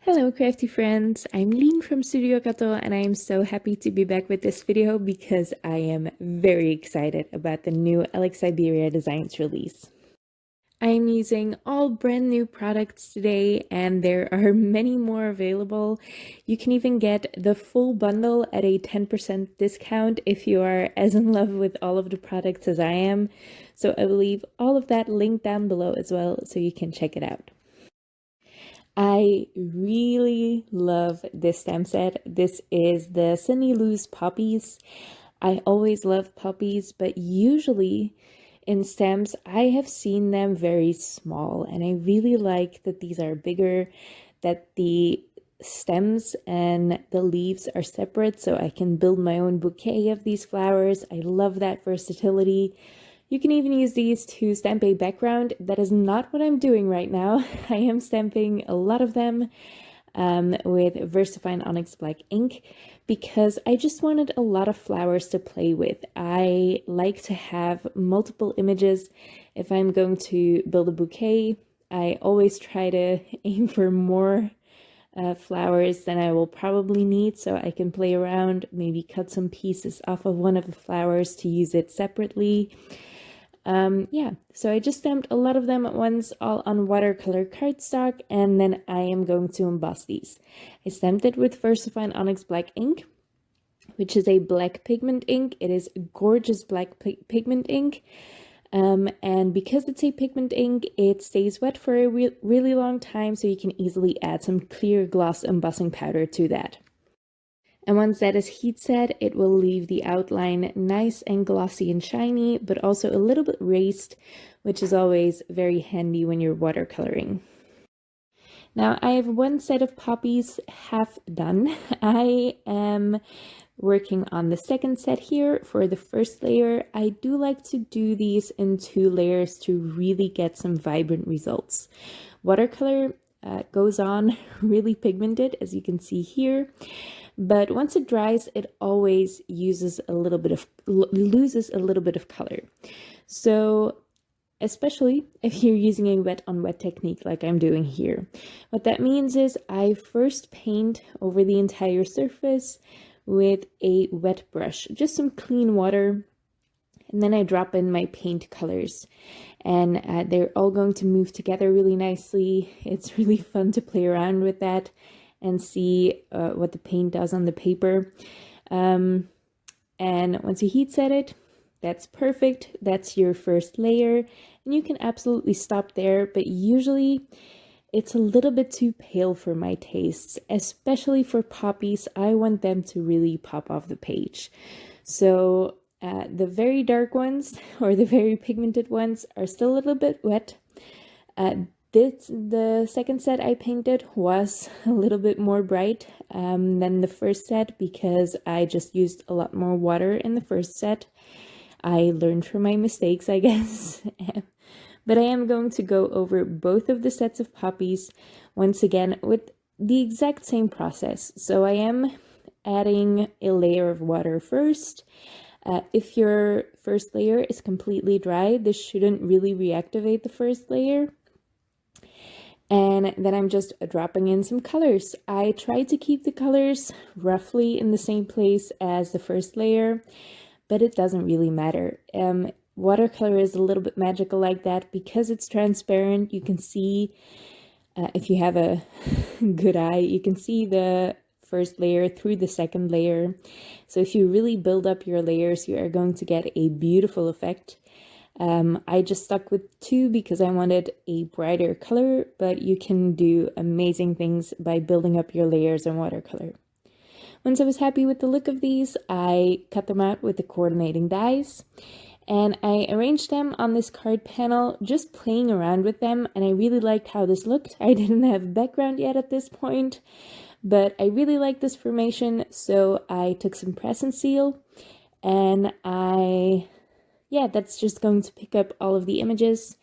Hello crafty friends, I'm Lean from Studio Kato and I am so happy to be back with this video because I am very excited about the new Alex Syberia Designs release. I am using all brand new products today and there are many more available. You can even get the full bundle at a 10% discount if you are as in love with all of the products as I am. So I will leave all of that linked down below as well so you can check it out. I really love this stamp set. This is the Sunny Loose Poppies. I always love poppies, but usually in stamps I have seen them very small, and I really like that these are bigger, that the stems and the leaves are separate so I can build my own bouquet of these flowers. I love that versatility. You can even use these to stamp a background. That is not what I'm doing right now. I am stamping a lot of them with VersaFine Onyx Black ink because I just wanted a lot of flowers to play with. I like to have multiple images. If I'm going to build a bouquet, I always try to aim for more flowers than I will probably need so I can play around, maybe cut some pieces off of one of the flowers to use it separately. Yeah, so I just stamped a lot of them at once, all on watercolor cardstock, and then I am going to emboss these. I stamped it with VersaFine Onyx Black ink, which is a black pigment ink. It is gorgeous black pigment ink, and because it's a pigment ink, it stays wet for a really long time, so you can easily add some clear gloss embossing powder to that. And once that is heat set, it will leave the outline nice and glossy and shiny, but also a little bit raised, which is always very handy when you're watercoloring. Now I have one set of poppies half done. I am working on the second set here for the first layer. I do like to do these in 2 layers to really get some vibrant results. Watercolor goes on really pigmented, as you can see here. But once it dries, it always loses a little bit of color. So especially if you're using a wet on wet technique like I'm doing here. What that means is I first paint over the entire surface with a wet brush, just some clean water, and then I drop in my paint colors, and they're all going to move together really nicely. It's really fun to play around with that and see what the paint does on the paper. And once you heat set it, that's perfect. That's your first layer, and you can absolutely stop there, but usually it's a little bit too pale for my tastes, especially for poppies. I want them to really pop off the page. So the very dark ones, or the very pigmented ones, are still a little bit wet. The second set I painted was a little bit more bright than the first set because I just used a lot more water in the first set. I learned from my mistakes, I guess. But I am going to go over both of the sets of poppies once again with the exact same process. So I am adding a layer of water first. If your first layer is completely dry, this shouldn't really reactivate the first layer. And then I'm just dropping in some colors. I try to keep the colors roughly in the same place as the first layer, but it doesn't really matter. Watercolor is a little bit magical like that because it's transparent. You can see, if you have a good eye, you can see the first layer through the second layer. So if you really build up your layers, you are going to get a beautiful effect. I just stuck with 2 because I wanted a brighter color, but you can do amazing things by building up your layers in watercolor. Once I was happy with the look of these, I cut them out with the coordinating dies, and I arranged them on this card panel, just playing around with them, and I really liked how this looked. I didn't have a background yet at this point, but I really liked this formation, so I took some press and seal, and that's just going to pick up all of the images,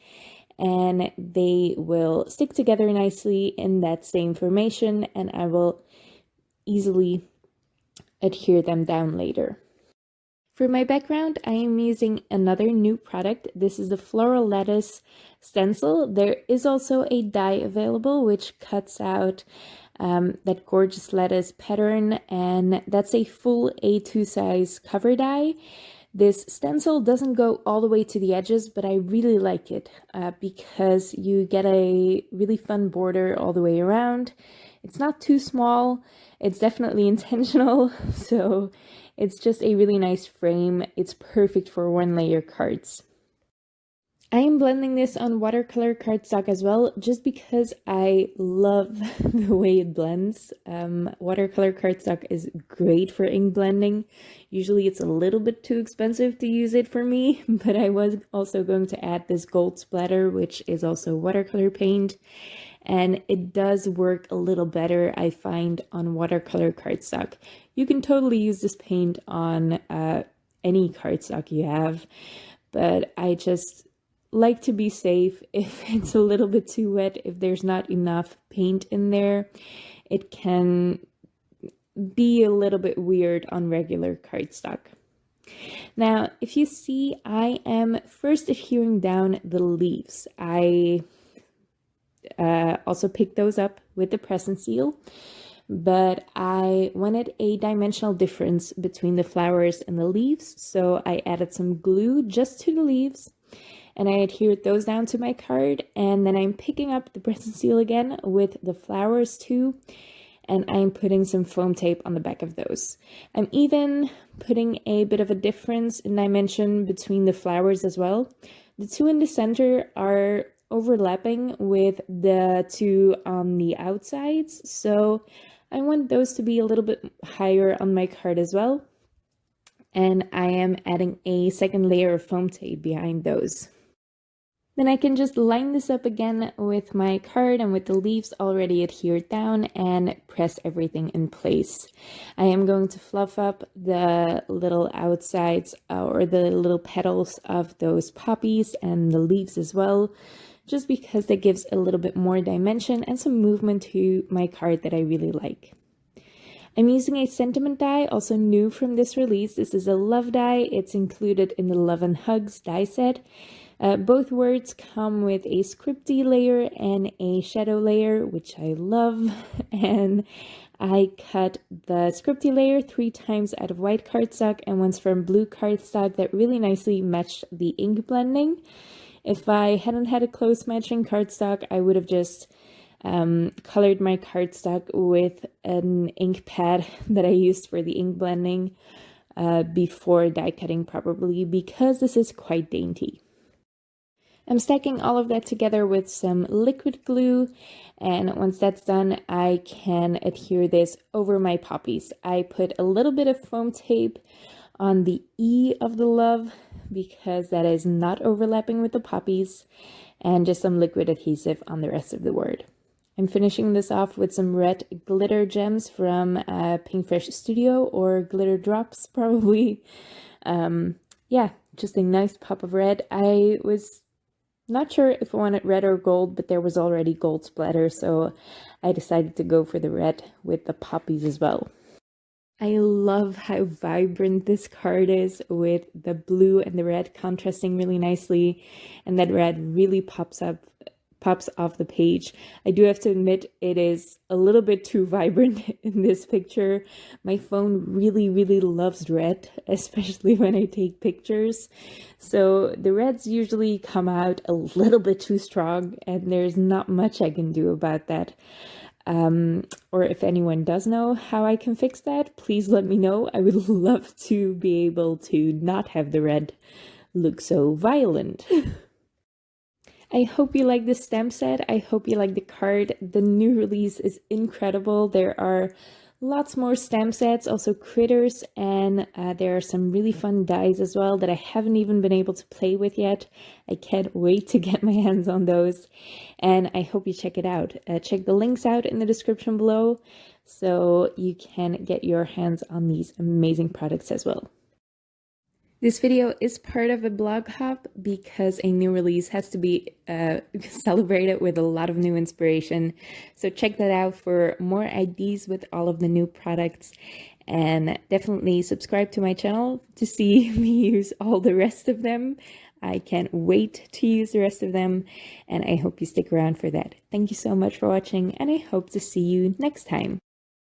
and they will stick together nicely in that same formation, and I will easily adhere them down later. For my background, I am using another new product. This is the Floral Lattice stencil. There is also a die available which cuts out that gorgeous lattice pattern, and that's a full A2 size cover die. This stencil doesn't go all the way to the edges, but I really like it because you get a really fun border all the way around. It's not too small. It's definitely intentional, so it's just a really nice frame. It's perfect for one-layer cards. I am blending this on watercolor cardstock as well, just because I love the way it blends. Watercolor cardstock is great for ink blending. Usually it's a little bit too expensive to use it for me, but I was also going to add this gold splatter, which is also watercolor paint. And it does work a little better, I find, on watercolor cardstock. You can totally use this paint on any cardstock you have, but I just like to be safe. If it's a little bit too wet, if there's not enough paint in there, it can be a little bit weird on regular cardstock. Now, if you see, I am first adhering down the leaves. I also picked those up with the press and seal, but I wanted a dimensional difference between the flowers and the leaves, so I added some glue just to the leaves, and I adhered those down to my card, and then I'm picking up the press and seal again with the flowers too, and I'm putting some foam tape on the back of those. I'm even putting a bit of a difference in dimension between the flowers as well. The two in the center are overlapping with the two on the outsides, so I want those to be a little bit higher on my card as well, and I am adding a second layer of foam tape behind those. Then I can just line this up again with my card and with the leaves already adhered down and press everything in place. I am going to fluff up the little outsides or the little petals of those poppies and the leaves as well, just because that gives a little bit more dimension and some movement to my card that I really like. I'm using a sentiment die, also new from this release. This is a love die. It's included in the Love and Hugs die set. Both words come with a scripty layer and a shadow layer, which I love. And I cut the scripty layer 3 times out of white cardstock and once from blue cardstock that really nicely matched the ink blending. If I hadn't had a close matching cardstock, I would have just colored my cardstock with an ink pad that I used for the ink blending before die cutting probably, because this is quite dainty. I'm stacking all of that together with some liquid glue, and once that's done, I can adhere this over my poppies. I put a little bit of foam tape on the E of the love because that is not overlapping with the poppies, and just some liquid adhesive on the rest of the word. I'm finishing this off with some red glitter gems from Pink Fresh Studio, or glitter drops probably. Yeah, just a nice pop of red. I was not sure if I wanted red or gold, but there was already gold splatter, so I decided to go for the red with the poppies as well. I love how vibrant this card is, with the blue and the red contrasting really nicely, and that red really pops off the page. I do have to admit it is a little bit too vibrant in this picture. My phone really loves red, especially when I take pictures. So the reds usually come out a little bit too strong, and there's not much I can do about that. Or if anyone does know how I can fix that, please let me know. I would love to be able to not have the red look so violent. I hope you like this stamp set. I hope you like the card. The new release is incredible. There are lots more stamp sets, also critters, and there are some really fun dies as well that I haven't even been able to play with yet. I can't wait to get my hands on those, and I hope you check it out. Check the links out in the description below so you can get your hands on these amazing products as well. This video is part of a blog hop because a new release has to be celebrated with a lot of new inspiration. So check that out for more ideas with all of the new products. and definitely subscribe to my channel to see me use all the rest of them. I can't wait to use the rest of them, and I hope you stick around for that. Thank you so much for watching, and I hope to see you next time.